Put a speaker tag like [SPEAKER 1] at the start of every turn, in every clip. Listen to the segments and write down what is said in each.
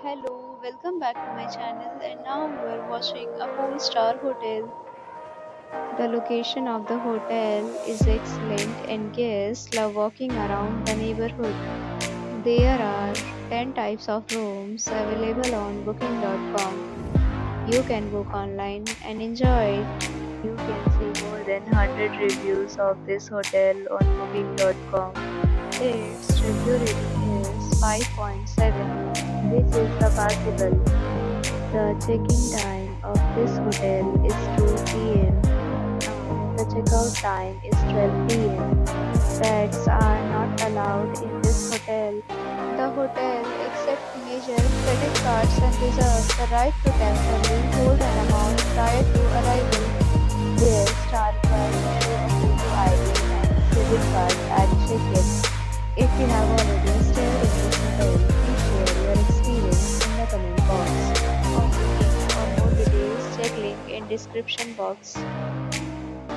[SPEAKER 1] Hello, welcome back to my channel, and now you are watching a 4-star hotel. The location of the hotel is excellent and guests love walking around the neighborhood. There are 10 types of rooms available on booking.com. You can book online and enjoy it. You can see more than 100 reviews of this hotel on booking.com. Its review rating is 5.7, which is passable. The check-in time of this hotel is 2 p.m. The checkout time is 12 p.m. Pets are not allowed in this hotel. The hotel accepts major credit cards and reserves the right to temporarily hold an amount prior to arrival. Guests are required to show a photo ID and credit card at check-in. If you have already stayed in this hotel, please share your experience in the comment box. For booking or more details, check link in description box.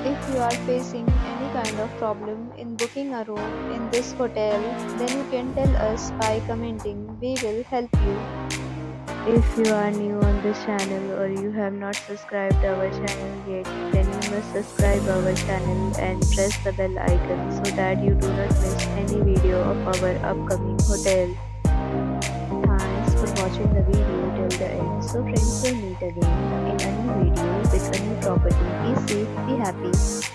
[SPEAKER 1] If you are facing any kind of problem in booking a room in this hotel, then you can tell us by commenting. We will help you. If you are new on this channel or you have not subscribed our channel yet, then you must subscribe our channel and press the bell icon so that you do not miss any video of our upcoming hotel. Thanks for watching the video till the end. So friends, will meet again in a new video with a new property. Be safe, be happy.